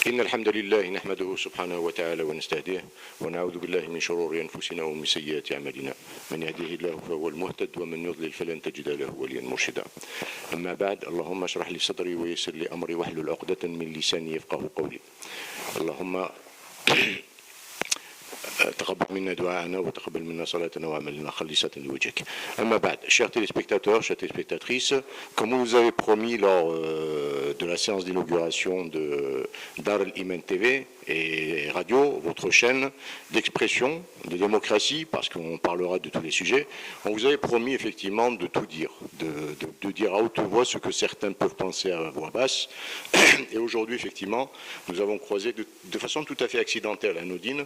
إن الحمد لله نحمده سبحانه وتعالى ونستهديه ونعوذ بالله من شرور أنفسنا ومن سيئات أعمالنا من يهديه الله فهو المهتد ومن يضلل فلن تجد له وليا مرشدا أما بعد اللهم اشرح لي صدري ويسر لي أمري واحلل عقدة من لساني يفقه قولي اللهم تقبل منا دعاءنا وتقبل منا صلاتنا وعملنا خالصة لوجهك. Amma ba'd, chers téléspectateurs, chères téléspectatrices, comme vous nous avez promis lors de la séance d'inauguration de Dar al-Iman TV et radio, votre chaîne d'expression, de démocratie, parce qu'on parlera de tous les sujets, on vous avait promis effectivement de tout dire, de dire à haute voix ce que certains peuvent penser à voix basse. Et aujourd'hui, effectivement, nous avons croisé de façon tout à fait accidentelle, anodine,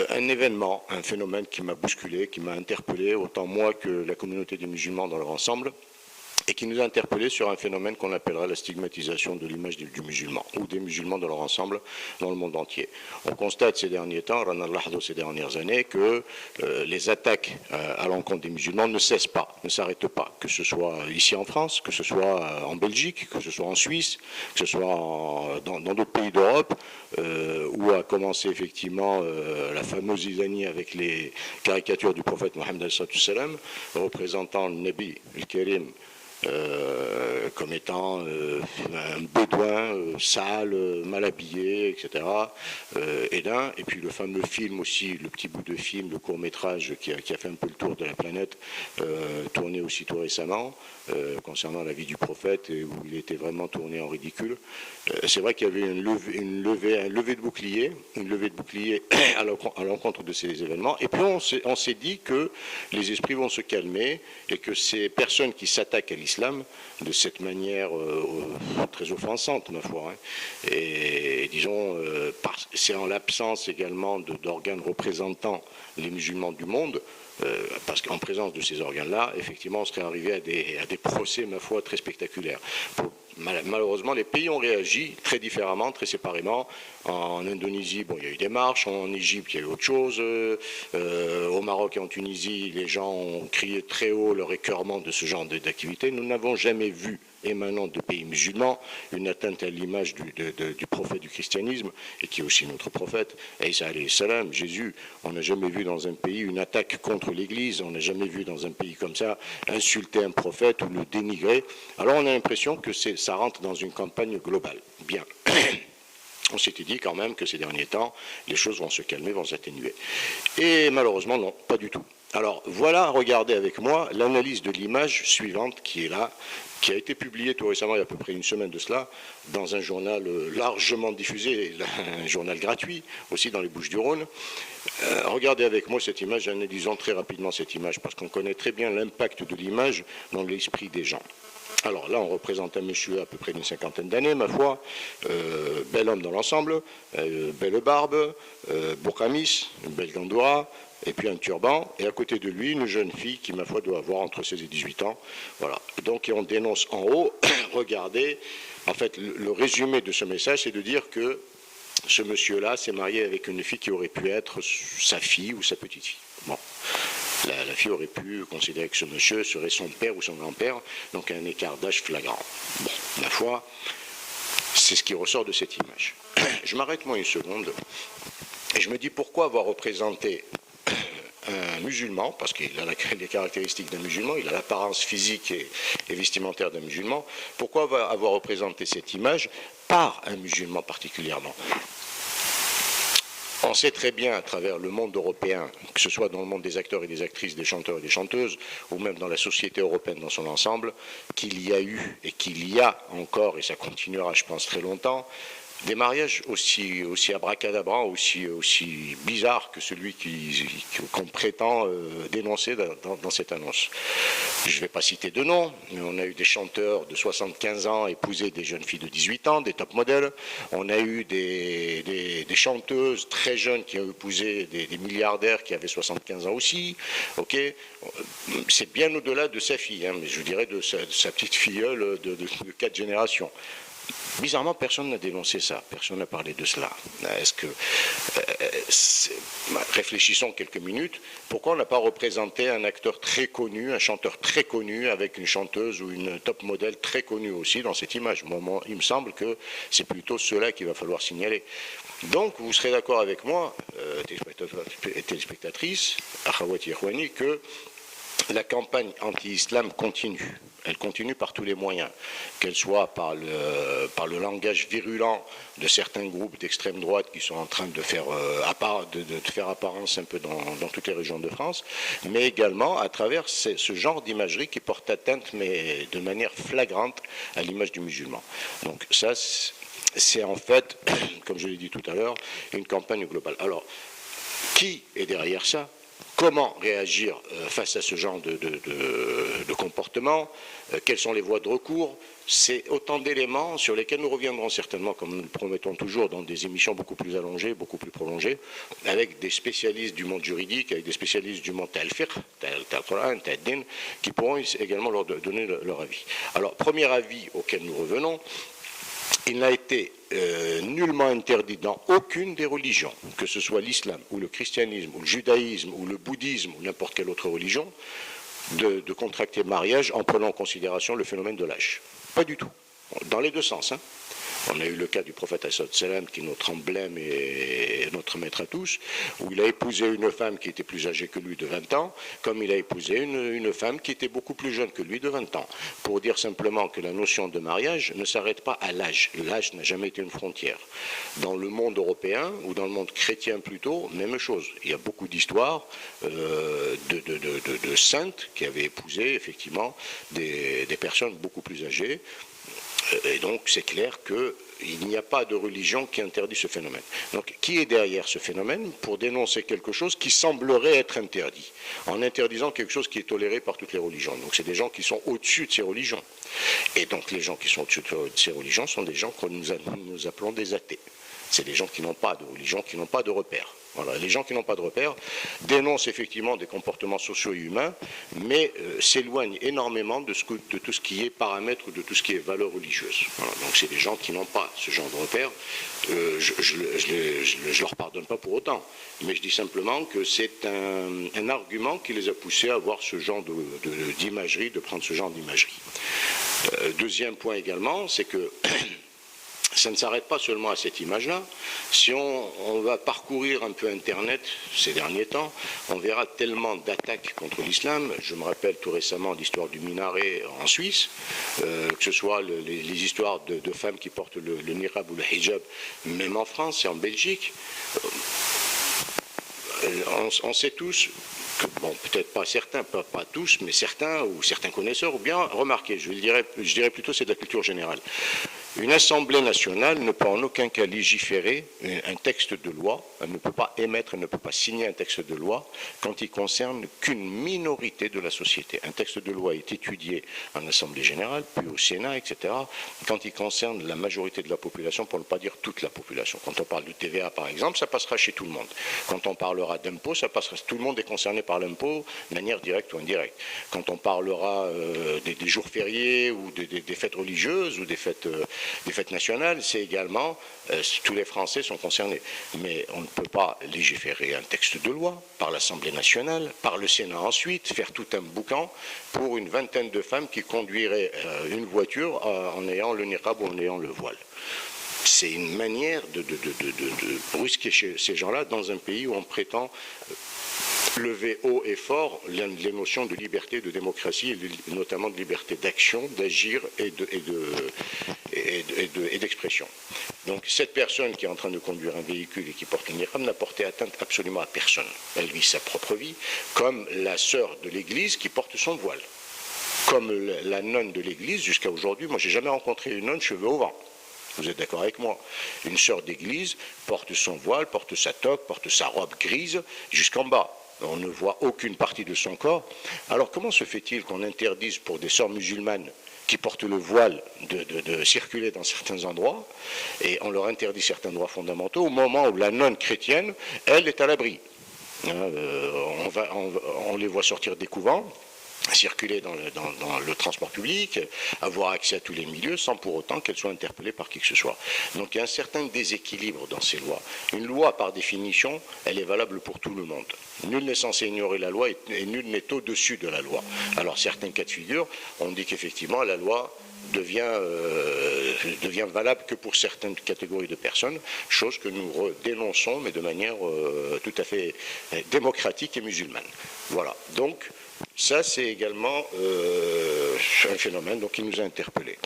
un événement, un phénomène qui m'a bousculé, qui m'a interpellé, autant moi que la communauté des musulmans dans leur ensemble, et qui nous a interpellés sur un phénomène qu'on appellera la stigmatisation de l'image du musulman, ou des musulmans dans leur ensemble dans le monde entier. On constate ces derniers temps, ces dernières années, que les attaques à l'encontre des musulmans ne cessent pas, ne s'arrêtent pas, que ce soit ici en France, que ce soit en Belgique, que ce soit en Suisse, que ce soit dans d'autres pays d'Europe, où a commencé effectivement la fameuse zizanie avec les caricatures du prophète Mohammed représentant le Nabi, le Kérim, comme étant un bédouin sale, mal habillé, etc. Et puis le fameux film aussi, le petit bout de film, le court-métrage qui a fait un peu le tour de la planète, tourné aussi tout récemment, concernant la vie du prophète, et où il était vraiment tourné en ridicule. C'est vrai qu'il y avait une levée de bouclier à l'encontre de ces événements. Et puis on s'est dit que les esprits vont se calmer et que ces personnes qui s'attaquent à l'islam de cette manière très offensante, ma foi, et disons, c'est en l'absence également d'organes représentant les musulmans du monde, parce qu'en présence de ces organes-là, effectivement, on serait arrivé à des procès, ma foi, très spectaculaires. Malheureusement, les pays ont réagi très différemment, très séparément. En Indonésie, bon, il y a eu des marches. En Égypte, il y a eu autre chose. Au Maroc et en Tunisie, les gens ont crié très haut leur écœurement de ce genre d'activité. Nous n'avons jamais vu, émanant de pays musulmans, une atteinte à l'image du prophète du christianisme, et qui est aussi notre prophète, Isa alayhi salam, Jésus. On n'a jamais vu dans un pays une attaque contre l'Église. On n'a jamais vu dans un pays comme ça insulter un prophète ou le dénigrer. Alors on a l'impression que ça rentre dans une campagne globale. Bien. On s'était dit quand même que ces derniers temps, les choses vont se calmer, vont s'atténuer. Et malheureusement, non, pas du tout. Alors voilà, regardez avec moi l'analyse de l'image suivante qui est là, qui a été publiée tout récemment, il y a à peu près une semaine de cela, dans un journal largement diffusé, un journal gratuit, aussi dans les Bouches-du-Rhône. Regardez avec moi cette image, analysons très rapidement cette image, parce qu'on connaît très bien l'impact de l'image dans l'esprit des gens. Alors là, on représente un monsieur à peu près d'une cinquantaine d'années, ma foi, bel homme dans l'ensemble, belle barbe, bourkamis, une belle gandoura, et puis un turban, et à côté de lui, une jeune fille qui, ma foi, doit avoir entre 16 et 18 ans. Voilà. Donc, et on dénonce en haut, regardez, en fait, le résumé de ce message, c'est de dire que ce monsieur-là s'est marié avec une fille qui aurait pu être sa fille ou sa petite-fille. Bon. La fille aurait pu considérer que ce monsieur serait son père ou son grand-père, donc un écart d'âge flagrant. Bon, ma foi, c'est ce qui ressort de cette image. Je m'arrête moi une seconde, et je me dis pourquoi avoir représenté un musulman, parce qu'il a les caractéristiques d'un musulman, il a l'apparence physique et vestimentaire d'un musulman, pourquoi avoir représenté cette image par un musulman particulièrement ? On sait très bien à travers le monde européen, que ce soit dans le monde des acteurs et des actrices, des chanteurs et des chanteuses, ou même dans la société européenne dans son ensemble, qu'il y a eu et qu'il y a encore, et ça continuera je pense très longtemps, des mariages aussi abracadabrants, aussi bizarres que celui qu'on prétend dénoncer dans cette annonce. Je ne vais pas citer de noms, mais on a eu des chanteurs de 75 ans épouser des jeunes filles de 18 ans, des top modèles. On a eu des chanteuses très jeunes qui ont épousé des milliardaires qui avaient 75 ans aussi. Ok, c'est bien au-delà de sa fille, hein, mais je dirais de sa petite filleule de 4 générations. Bizarrement, personne n'a dénoncé ça, personne n'a parlé de cela. Est-ce que, réfléchissons quelques minutes, pourquoi on n'a pas représenté un acteur très connu, un chanteur très connu, avec une chanteuse ou une top modèle très connue aussi dans cette image? Moi, il me semble que c'est plutôt cela qu'il va falloir signaler. Donc, vous serez d'accord avec moi, téléspectatrices, Akhawati Ikhwani, que la campagne anti-islam continue. Elle continue par tous les moyens, qu'elle soit par le langage virulent de certains groupes d'extrême droite qui sont en train de faire, faire apparence un peu dans toutes les régions de France, mais également à travers ce genre d'imagerie qui porte atteinte, mais de manière flagrante, à l'image du musulman. Donc ça, c'est en fait, comme je l'ai dit tout à l'heure, une campagne globale. Alors, qui est derrière ça ? Comment réagir face à ce genre de comportement? Quelles sont les voies de recours? C'est autant d'éléments sur lesquels nous reviendrons certainement, comme nous le promettons toujours, dans des émissions beaucoup plus allongées, beaucoup plus prolongées, avec des spécialistes du monde juridique, avec des spécialistes du monde al-fiqh, al-Qur'an, al-din, qui pourront également leur donner leur avis. Alors, premier avis auquel nous revenons, il n'a été nullement interdit dans aucune des religions, que ce soit l'islam ou le christianisme ou le judaïsme ou le bouddhisme ou n'importe quelle autre religion, de contracter mariage en prenant en considération le phénomène de l'âge. Pas du tout. Dans les deux sens. On a eu le cas du prophète Salam, qui est notre emblème et notre maître à tous, où il a épousé une femme qui était plus âgée que lui de 20 ans, comme il a épousé une femme qui était beaucoup plus jeune que lui de 20 ans. Pour dire simplement que la notion de mariage ne s'arrête pas à l'âge. L'âge n'a jamais été une frontière. Dans le monde européen, ou dans le monde chrétien plutôt, même chose. Il y a beaucoup d'histoires de saintes qui avaient épousé effectivement des personnes beaucoup plus âgées. Et donc, c'est clair qu'il n'y a pas de religion qui interdit ce phénomène. Donc, qui est derrière ce phénomène pour dénoncer quelque chose qui semblerait être interdit, en interdisant quelque chose qui est toléré par toutes les religions? Donc, c'est des gens qui sont au-dessus de ces religions. Et donc, les gens qui sont au-dessus de ces religions sont des gens que nous appelons des athées. C'est des gens qui n'ont pas de religion, qui n'ont pas de repères. Voilà, les gens qui n'ont pas de repères dénoncent effectivement des comportements sociaux et humains, mais s'éloignent énormément de tout ce qui est paramètre, de tout ce qui est valeur religieuse. Voilà, donc c'est des gens qui n'ont pas ce genre de repères. Je leur pardonne pas pour autant, mais je dis simplement que c'est un argument qui les a poussés à avoir ce genre d'imagerie, de prendre ce genre d'imagerie. Deuxième point également, c'est que ça ne s'arrête pas seulement à cette image-là. Si on va parcourir un peu Internet ces derniers temps, on verra tellement d'attaques contre l'islam. Je me rappelle tout récemment l'histoire du minaret en Suisse, que ce soit les histoires de femmes qui portent le niqab ou le hijab, même en France et en Belgique. On sait tous que, bon, peut-être pas certains, pas tous, mais certains ou certains connaisseurs ou bien remarqués, je dirais plutôt c'est de la culture générale. Une assemblée nationale ne peut en aucun cas légiférer un texte de loi, elle ne peut pas émettre, elle ne peut pas signer un texte de loi quand il concerne qu'une minorité de la société. Un texte de loi est étudié en assemblée générale, puis au Sénat, etc., quand il concerne la majorité de la population, pour ne pas dire toute la population. Quand on parle de TVA, par exemple, ça passera chez tout le monde. Quand on parlera d'impôt, ça passera, tout le monde est concerné par l'impôt, de manière directe ou indirecte. Quand on parlera des jours fériés ou des fêtes religieuses ou des fêtes nationales, c'est également, tous les Français sont concernés. Mais on ne peut pas légiférer un texte de loi par l'Assemblée nationale, par le Sénat ensuite, faire tout un boucan pour une vingtaine de femmes qui conduiraient une voiture en ayant le niqab ou en ayant le voile. C'est une manière de brusquer ces gens-là dans un pays où on prétend lever haut et fort les notions de liberté, de démocratie, et notamment de liberté d'action, d'agir et d'expression. Donc cette personne qui est en train de conduire un véhicule et qui porte un niqab n'a porté atteinte absolument à personne. Elle vit sa propre vie, comme la sœur de l'église qui porte son voile. Comme la nonne de l'église, jusqu'à aujourd'hui, moi j'ai jamais rencontré une nonne cheveux au vent. Vous êtes d'accord avec moi? Une sœur d'église porte son voile, porte sa toque, porte sa robe grise jusqu'en bas. On ne voit aucune partie de son corps. Alors comment se fait-il qu'on interdise pour des sœurs musulmanes qui portent le voile de circuler dans certains endroits, et on leur interdit certains droits fondamentaux au moment où la nonne chrétienne, elle, est à l'abri? On les voit sortir des couvents, circuler dans le transport public, avoir accès à tous les milieux sans pour autant qu'elles soient interpellées par qui que ce soit. Donc il y a un certain déséquilibre dans ces lois. Une loi, par définition, elle est valable pour tout le monde. Nul n'est censé ignorer la loi et nul n'est au-dessus de la loi. Alors certains cas de figure, on dit qu'effectivement la loi devient valable que pour certaines catégories de personnes, chose que nous dénonçons, mais de manière tout à fait démocratique et musulmane. Voilà. Donc, ça, c'est également un phénomène qui nous a interpellés.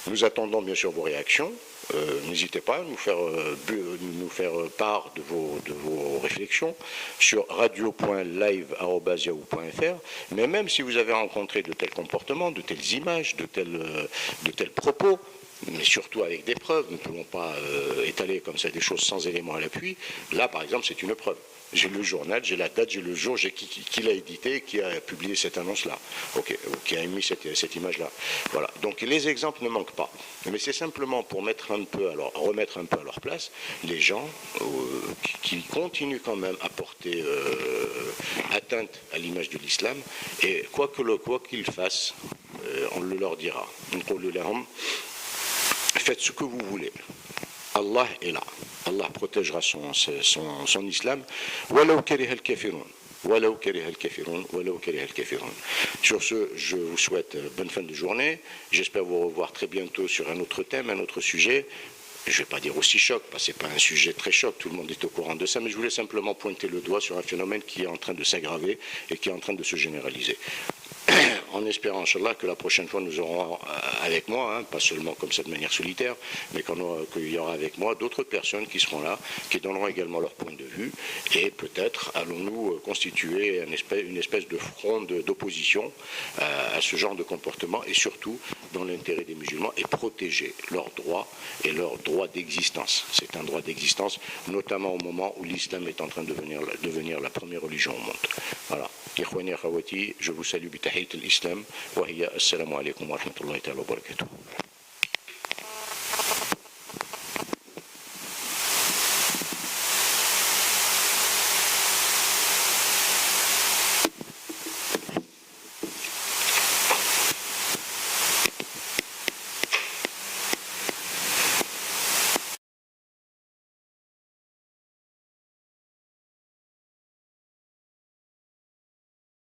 Nous attendons bien sûr vos réactions. N'hésitez pas à nous faire part de vos réflexions sur radio.live@yahoo.fr. Mais même si vous avez rencontré de tels comportements, de telles images, de tels propos, mais surtout avec des preuves, nous ne pouvons pas étaler comme ça des choses sans éléments à l'appui. Là, par exemple, c'est une preuve. J'ai le journal, j'ai la date, j'ai le jour, j'ai qui l'a édité, qui a publié cette annonce-là, qui a émis cette image-là. Voilà. Donc les exemples ne manquent pas. Mais c'est simplement pour remettre un peu à leur place les gens qui continuent quand même à porter atteinte à l'image de l'islam. Et quoi qu'ils fassent, on le leur dira. Faites ce que vous voulez. Allah est là. Allah protégera son islam. Sur ce, je vous souhaite bonne fin de journée. J'espère vous revoir très bientôt sur un autre thème, un autre sujet. Je ne vais pas dire aussi choc, parce que ce n'est pas un sujet très choc, tout le monde est au courant de ça, mais je voulais simplement pointer le doigt sur un phénomène qui est en train de s'aggraver et qui est en train de se généraliser. En espérant, Inch'Allah, que la prochaine fois nous aurons avec moi, pas seulement comme ça de manière solitaire, mais qu'il y aura avec moi d'autres personnes qui seront là, qui donneront également leur point de vue, et peut-être allons-nous constituer une espèce de front d'opposition à ce genre de comportement, et surtout dans l'intérêt des musulmans, et protéger leurs droits et leur droit d'existence. C'est un droit d'existence, notamment au moment où l'islam est en train de devenir la première religion au monde. Voilà. Ikhwani akhawati, je vous salue bitahiyat al-islam wa hiya assalamu alaikum wa rahmatullahi wa barakatuh.